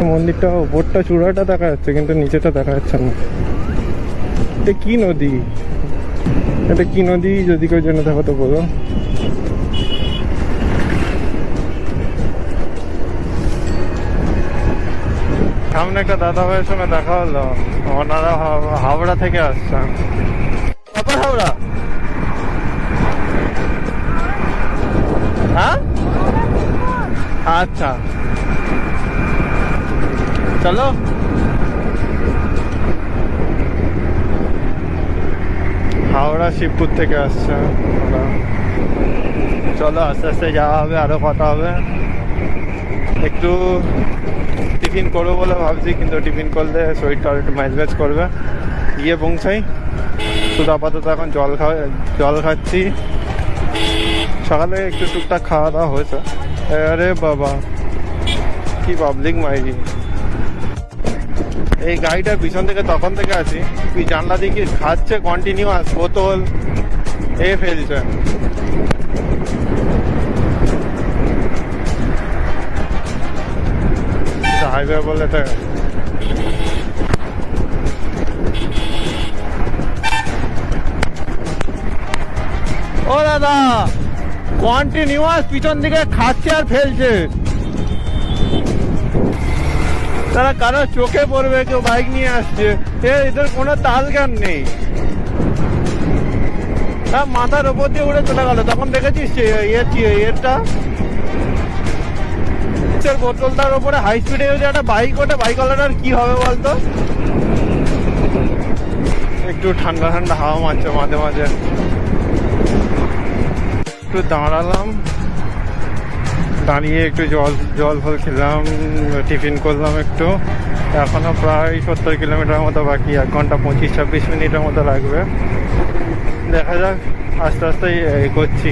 মন্দিরটা উপরটা চূড়াটা দেখা যাচ্ছে কিন্তু নিচেটা দেখা যাচ্ছে না। এটা কি নদী? এটা কি নদী যদি কেউ জেনে থাকো তো বলো। সামনে একটা দাদা ভাইয়ের সঙ্গে দেখা হলো, ওনারা হাওড়া থেকে আসছেন। কখন হাওড়া? হ্যাঁ আচ্ছা চলো। হাওড়া শিবপুর থেকে আসছে ওরা। চলো আস্তে আস্তে যাওয়া হবে, আরো কথা হবে। একটু টিফিন করবো বলে ভাবছি, কিন্তু টিফিন করলে শরীরটা একটু ম্যাচ করবে। গিয়ে পৌঁছাই। শুধু আপাতত এখন জল খাচ্ছি। সকালে একটু টুকটাক খাওয়া দাওয়া হয়েছে। আরে বাবা কি পাবলিক মাইরি! এই গাড়িটার পিছন থেকে তখন থেকে আছি, তুই জানলা দিকে খাচ্ছে কন্টিনিউয়াস, বোতল ফেলছে। হাইওয়ে বলে তো ও দাদা কন্টিনিউয়াস পিছন দিকে খাচ্ছে আর ফেলছে। তারা কারো চোখে পড়বে, কেউ বাইক নিয়ে আসছে, এদের কোনো তাল জ্ঞান নেই। মাথার ওপর দিয়ে উড়ে চলে গেল। তখন দেখেছিস এরটা বোতলটার ওপরে হাই স্পিডে যদি একটা বাইক ওঠে, বাইকওয়ালাটার কি হবে বলতো? একটু ঠান্ডা ঠান্ডা হাওয়া মারছে মাঝে মাঝে। একটু দাঁড়ালাম, দাঁড়িয়ে একটু জল ফল খেলাম, টিফিন করলাম একটু। এখনো প্রায় 70 কিলোমিটার মতো বাকি, 1 ঘন্টা 25-26 মিনিটের মতো লাগবে। দেখা যাক, আস্তে আস্তে এগোচ্ছি।